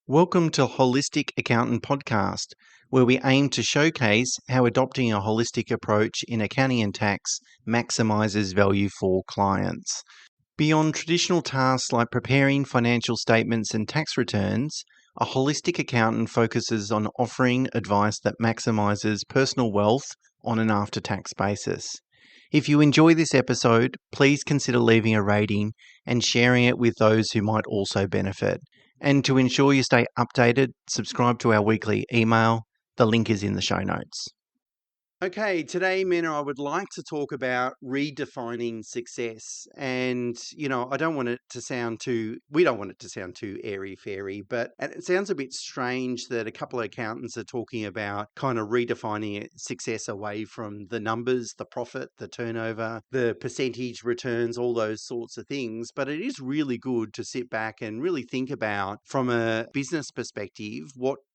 Welcome to Holistic Accountant Podcast, where we aim to showcase how adopting a holistic approach in accounting and tax maximizes value for clients. Beyond traditional tasks like preparing financial statements and tax returns, a holistic accountant focuses on offering advice that maximizes personal wealth on an after-tax basis. If you enjoy this episode, please consider leaving a rating and sharing it with those who might also benefit. And to ensure you stay updated, subscribe to our weekly email. The link is in the show notes. Okay, today, Mena, I would like to talk about redefining success. And, we don't want it to sound too airy-fairy, but it sounds a bit strange that a couple of accountants are talking about kind of redefining success away from the numbers, the profit, the turnover, the percentage returns, all those sorts of things. But it is really good to sit back and really think about, from a business perspective,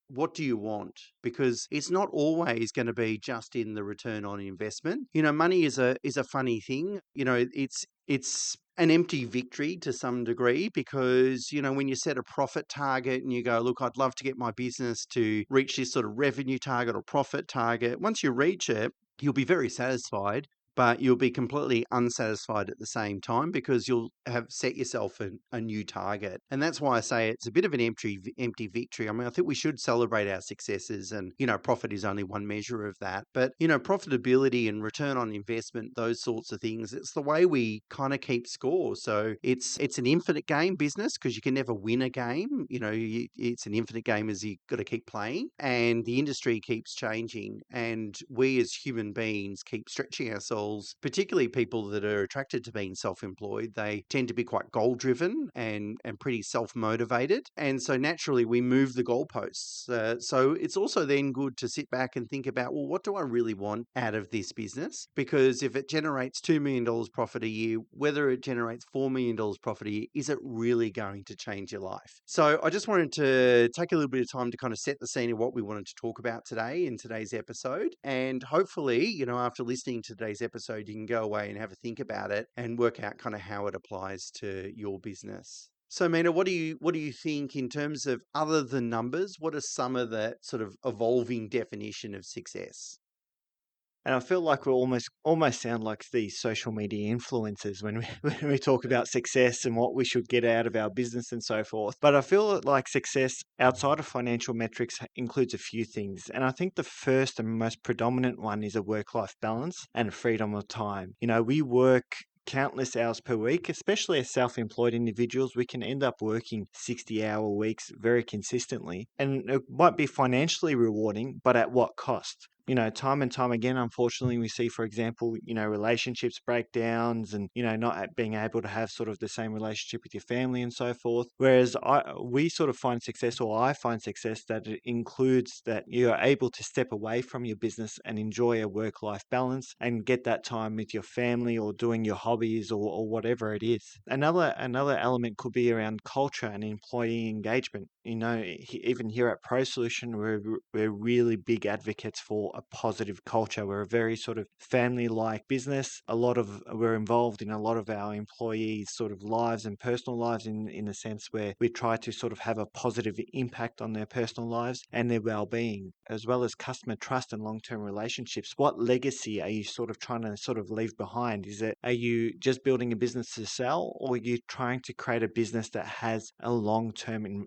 what do you want? Because it's not always going to be just in the return on investment. Money is a funny thing. It's an empty victory to some degree because, when you set a profit target and you go, look, I'd love to get my business to reach this sort of revenue target or profit target. Once you reach it, you'll be very satisfied, but you'll be completely unsatisfied at the same time because you'll have set yourself a new target. And that's why I say it's a bit of an empty victory. I mean, I think we should celebrate our successes and, profit is only one measure of that. But, profitability and return on investment, those sorts of things, it's the way we kind of keep score. So it's an infinite game business because you can never win a game. It's an infinite game as you've got to keep playing, and the industry keeps changing. And we as human beings keep stretching ourselves, particularly people that are attracted to being self-employed. They tend to be quite goal-driven and pretty self-motivated. And so naturally we move the goalposts. So it's also then good to sit back and think about, well, what do I really want out of this business? Because if it generates $2 million profit a year, whether it generates $4 million profit a year, is it really going to change your life? So I just wanted to take a little bit of time to kind of set the scene of what we wanted to talk about today in today's episode. And hopefully, after listening to today's episode, you can go away and have a think about it and work out kind of how it applies to your business. So, Mena, what do you think in terms of, other than numbers, what are some of the sort of evolving definition of success? And I feel like we almost sound like these social media influencers when we when we talk about success and what we should get out of our business and so forth. But I feel like success outside of financial metrics includes a few things. And I think the first and most predominant one is a work-life balance and freedom of time. We work countless hours per week, especially as self-employed individuals. We can end up working 60-hour weeks very consistently, and it might be financially rewarding, but at what cost? Time and time again, unfortunately, we see, for example, relationships breakdowns and, not being able to have sort of the same relationship with your family and so forth. Whereas we sort of find success, or I find success, that it includes that you're able to step away from your business and enjoy a work-life balance and get that time with your family or doing your hobbies or whatever it is. Another element could be around culture and employee engagement. Even here at Pro Solution, we're really big advocates for a positive culture. We're a very sort of family-like business. We're involved in a lot of our employees' sort of lives and personal lives in a sense where we try to sort of have a positive impact on their personal lives and their well-being, as well as customer trust and long-term relationships. What legacy are you sort of trying to sort of leave behind? Are you just building a business to sell, or are you trying to create a business that has a long-term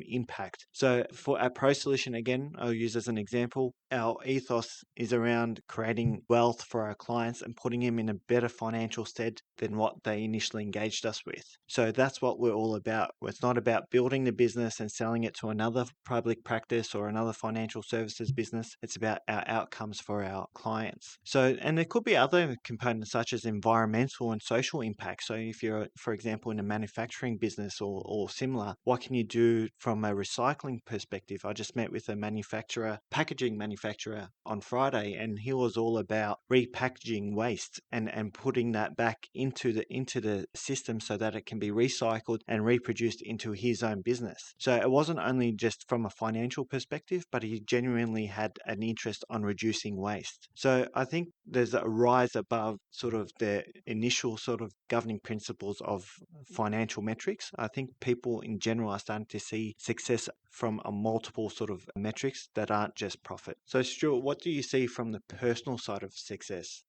impact? So at Pro Solution, again, I'll use as an example, our ethos is around creating wealth for our clients and putting them in a better financial stead than what they initially engaged us with. So that's what we're all about. It's not about building the business and selling it to another public practice or another financial services business. It's about our outcomes for our clients. So, and there could be other components such as environmental and social impact. So if you're, for example, in a manufacturing business or similar, what can you do from a recycling perspective? I just met with a packaging manufacturer, on Friday, and he was all about repackaging waste and putting that back into the system so that it can be recycled and reproduced into his own business. So it wasn't only just from a financial perspective, but he genuinely had an interest on reducing waste. So I think there's a rise above sort of the initial sort of governing principles of financial metrics. I think people in general are starting to see success from a multiple sort of metrics that aren't just profit. So Stuart, what do you see from the personal side of success?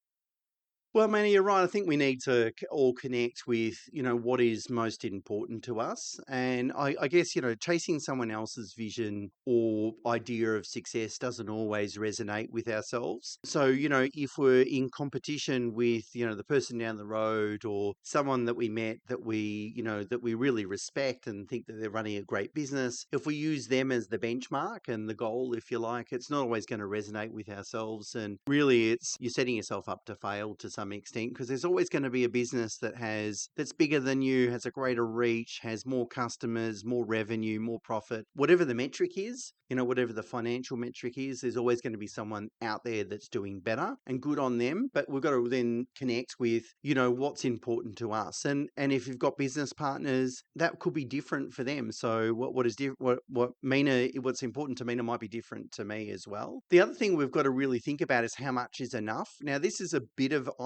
Well, Manny, you're right. I think we need to all connect with, what is most important to us. And I guess, chasing someone else's vision or idea of success doesn't always resonate with ourselves. So, if we're in competition with, the person down the road or someone that we met that we really respect and think that they're running a great business, if we use them as the benchmark and the goal, if you like, it's not always going to resonate with ourselves. And really, you're setting yourself up to fail to some extent, because there's always going to be a business that's bigger than you, has a greater reach, has more customers, more revenue, more profit. Whatever the metric is, whatever the financial metric is, there's always going to be someone out there that's doing better, and good on them. But we've got to then connect with, what's important to us. And if you've got business partners, that could be different for them. So what's important to Mena might be different to me as well. The other thing we've got to really think about is how much is enough. Now,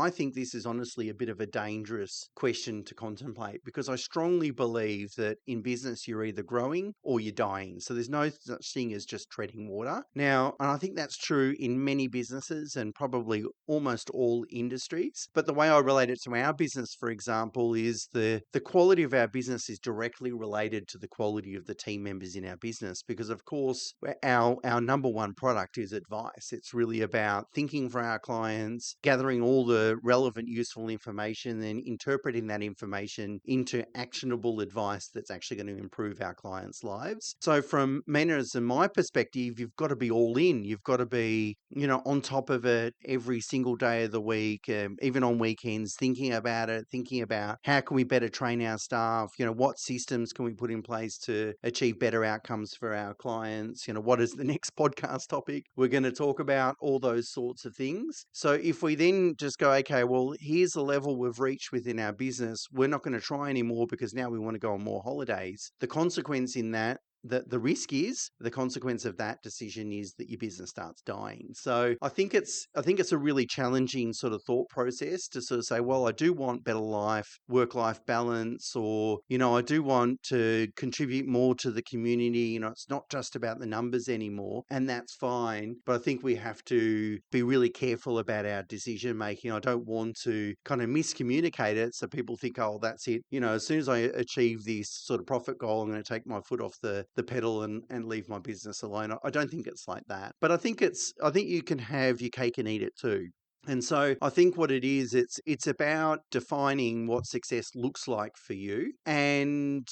I think this is honestly a bit of a dangerous question to contemplate, because I strongly believe that in business, you're either growing or you're dying. So there's no such thing as just treading water. Now, and I think that's true in many businesses and probably almost all industries. But the way I relate it to our business, for example, is the quality of our business is directly related to the quality of the team members in our business, because of course our number one product is advice. It's really about thinking for our clients, gathering all the relevant, useful information, and interpreting that information into actionable advice that's actually going to improve our clients' lives. So from Mena's and my perspective, you've got to be all in. You've got to be, on top of it every single day of the week, even on weekends, thinking about it, thinking about how can we better train our staff, what systems can we put in place to achieve better outcomes for our clients, what is the next podcast topic we're going to talk about, all those sorts of things. So if we then just go, okay, well, here's the level we've reached within our business, we're not going to try anymore because now we want to go on more holidays. The consequence in that, the consequence of that decision is that your business starts dying. So I think it's a really challenging sort of thought process to sort of say, well, I do want better life, work-life balance, or, I do want to contribute more to the community. It's not just about the numbers anymore, and that's fine. But I think we have to be really careful about our decision making. I don't want to kind of miscommunicate it so people think, oh, that's it. As soon as I achieve this sort of profit goal, I'm going to take my foot off the pedal and leave my business alone. I don't think it's like that. But I think you can have your cake and eat it too. And so I think what it is, it's about defining what success looks like for you. And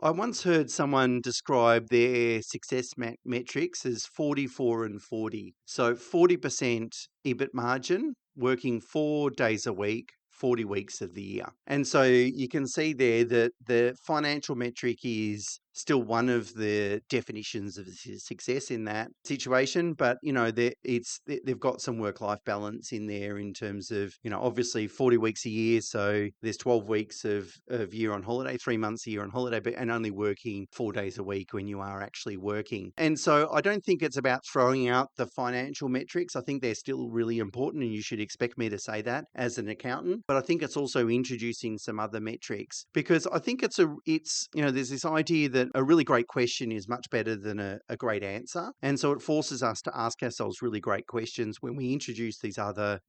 I once heard someone describe their success metrics as 44 and 40. So 40% EBIT margin, working 4 days a week, 40 weeks of the year. And so you can see there that the financial metric is still one of the definitions of success in that situation, but they've got some work-life balance in there in terms of, obviously 40 weeks a year, so there's 12 weeks of year on holiday, 3 months a year on holiday, and only working 4 days a week when you are actually working. And so I don't think it's about throwing out the financial metrics. I think they're still really important, and you should expect me to say that as an accountant. But I think it's also introducing some other metrics, because I think there's this idea that a really great question is much better than a great answer. And so it forces us to ask ourselves really great questions when we introduce these other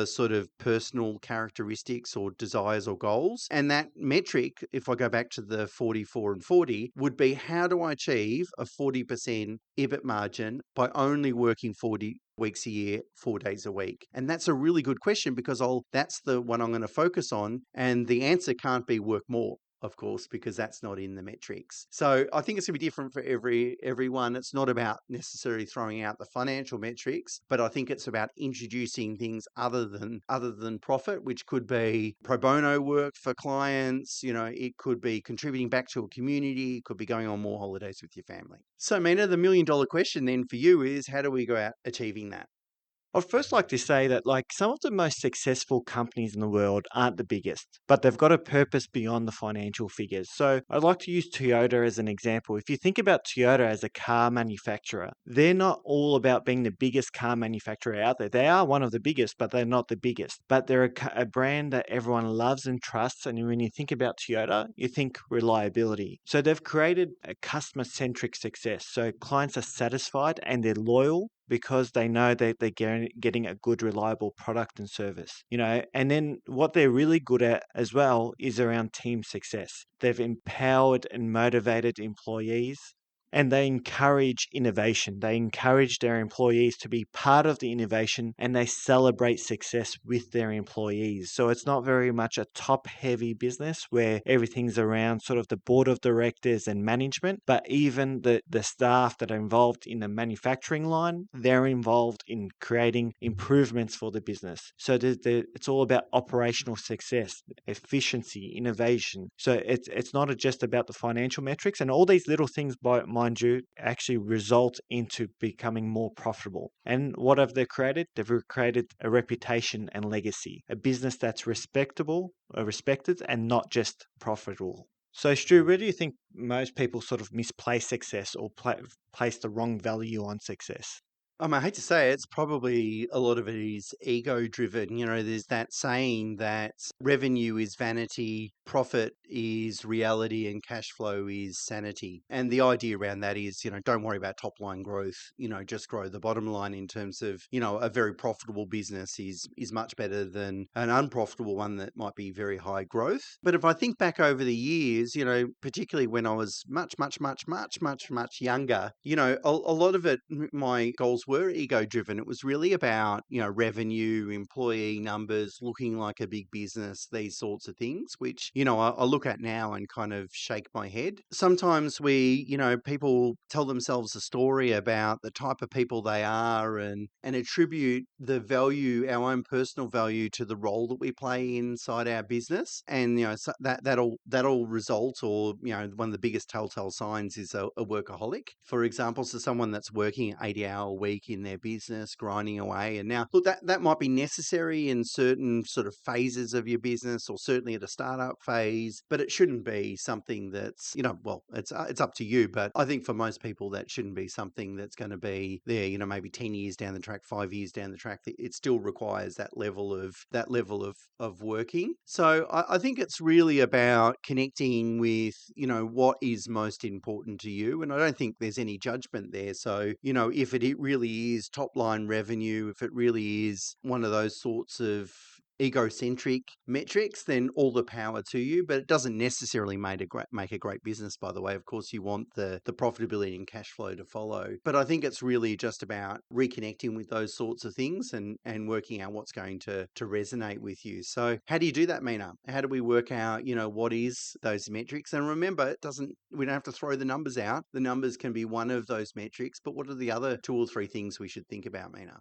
sort of personal characteristics or desires or goals. And that metric, if I go back to the 44 and 40, would be, how do I achieve a 40% EBIT margin by only working 40 weeks a year, 4 days a week? And that's a really good question, because that's the one I'm going to focus on. And the answer can't be work more, of course, because that's not in the metrics. So I think it's going to be different for everyone. It's not about necessarily throwing out the financial metrics, but I think it's about introducing things other than profit, which could be pro bono work for clients. It could be contributing back to a community. It could be going on more holidays with your family. So, Mena, the $1 million question then for you is, how do we go out achieving that? I'd first like to say that some of the most successful companies in the world aren't the biggest, but they've got a purpose beyond the financial figures. So I'd like to use Toyota as an example. If you think about Toyota as a car manufacturer, they're not all about being the biggest car manufacturer out there. They are one of the biggest, but they're not the biggest. But they're a brand that everyone loves and trusts. And when you think about Toyota, you think reliability. So they've created a customer-centric success. So clients are satisfied and they're loyal because they know that they're getting a good, reliable product and service, And then what they're really good at as well is around team success. They've empowered and motivated employees, and they encourage innovation. They encourage their employees to be part of the innovation, and they celebrate success with their employees. So it's not very much a top-heavy business where everything's around sort of the board of directors and management, but even the staff that are involved in the manufacturing line, they're involved in creating improvements for the business. So it's all about operational success, efficiency, innovation. So it's not just about the financial metrics, and all these little things, mind you, actually result into becoming more profitable. And what have they created? They've created a reputation and legacy, a business that's respected and not just profitable. So, Stu, where do you think most people sort of misplace success or place the wrong value on success? I hate to say it, it's probably a lot of it is ego driven. There's that saying that revenue is vanity, profit is reality, and cash flow is sanity. And the idea around that is, don't worry about top line growth, just grow the bottom line in terms of, a very profitable business is much better than an unprofitable one that might be very high growth. But if I think back over the years, particularly when I was much, much, much, much, much, much younger, a lot of it, my goals were ego driven. It was really about, revenue, employee numbers, looking like a big business, these sorts of things, which, I look at now and kind of shake my head. Sometimes people tell themselves a story about the type of people they are and attribute the value, our own personal value, to the role that we play inside our business. And, so that'll result, or, one of the biggest telltale signs is a workaholic, for example. So someone that's working an 80-hour week in their business, grinding away. And now, look, that might be necessary in certain sort of phases of your business, or certainly at a startup phase, but it shouldn't be something that's, well, it's up to you. But I think for most people, that shouldn't be something that's going to be there, maybe 10 years down the track, 5 years down the track. It still requires that level of working. So I think it's really about connecting with, what is most important to you. And I don't think there's any judgment there. So, if it really is top line revenue, if it really is one of those sorts of egocentric metrics, then all the power to you. But it doesn't necessarily make a great business, by the way. Of course, you want the profitability and cash flow to follow. But I think it's really just about reconnecting with those sorts of things and working out what's going to resonate with you. So how do you do that, Mena? How do we work out, what is those metrics? And remember, we don't have to throw the numbers out. The numbers can be one of those metrics, but what are the other 2 or 3 things we should think about, Mena?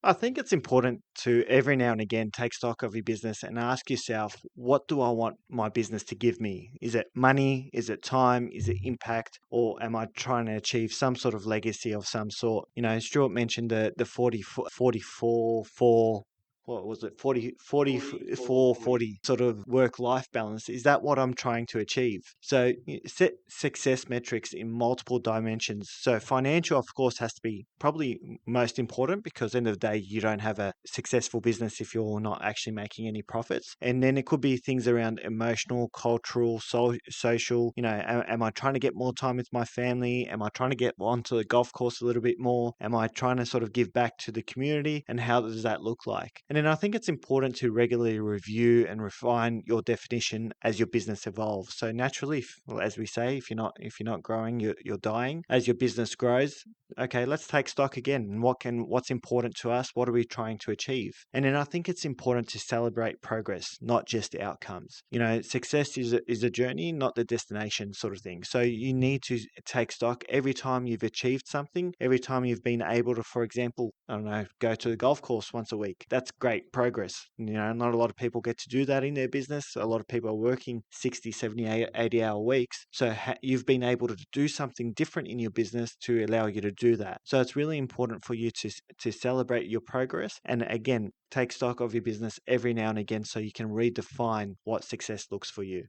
I think it's important to every now and again take stock of your business and ask yourself, what do I want my business to give me? Is it money? Is it time? Is it impact? Or am I trying to achieve some sort of legacy of some sort? Stuart mentioned the 44, 4, what was it, 44, 40 sort of work-life balance. Is that what I'm trying to achieve? So set success metrics in multiple dimensions. So financial, of course, has to be probably most important, because at the end of the day, you don't have a successful business if you're not actually making any profits. And then it could be things around emotional, cultural, social. Am I trying to get more time with my family? Am I trying to get onto the golf course a little bit more? Am I trying to sort of give back to the community? And how does that look like? And then I think it's important to regularly review and refine your definition as your business evolves. So naturally, as we say, if you're not growing, you're dying. As your business grows, okay, let's take stock again. And what's important to us? What are we trying to achieve? And then I think it's important to celebrate progress, not just outcomes. Success is a journey, not the destination, sort of thing. So you need to take stock every time you've achieved something, every time you've been able to, for example, I don't know, go to the golf course once a week. That's great progress. Not a lot of people get to do that in their business. A lot of people are working 60, 70, 80-hour weeks. So you've been able to do something different in your business to allow you to do that. So it's really important for you to celebrate your progress, and again, take stock of your business every now and again so you can redefine what success looks for you.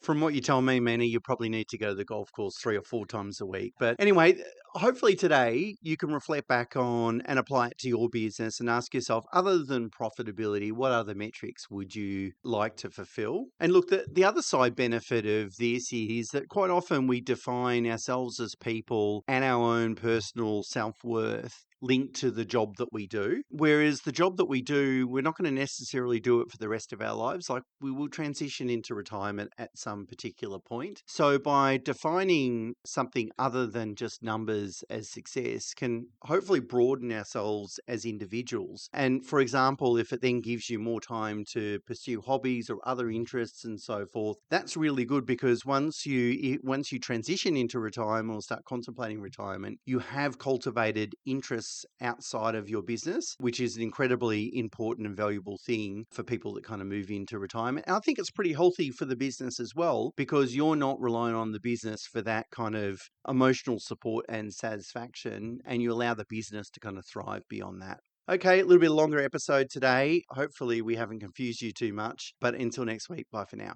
From what you tell me, Manny, you probably need to go to the golf course 3 or 4 times a week. But anyway, hopefully today you can reflect back on and apply it to your business and ask yourself, other than profitability, what other metrics would you like to fulfill? And look, the other side benefit of this is that quite often we define ourselves as people and our own personal self-worth linked to the job that we do. Whereas the job that we do, we're not going to necessarily do it for the rest of our lives. Like, we will transition into retirement at some particular point. So by defining something other than just numbers as success can hopefully broaden ourselves as individuals. And for example, if it then gives you more time to pursue hobbies or other interests and so forth, that's really good, because once you transition into retirement or start contemplating retirement, you have cultivated interests outside of your business, which is an incredibly important and valuable thing for people that kind of move into retirement. And I think it's pretty healthy for the business as well, because you're not relying on the business for that kind of emotional support and satisfaction, and you allow the business to kind of thrive beyond that. Okay, a little bit longer episode today. Hopefully we haven't confused you too much, but until next week, bye for now.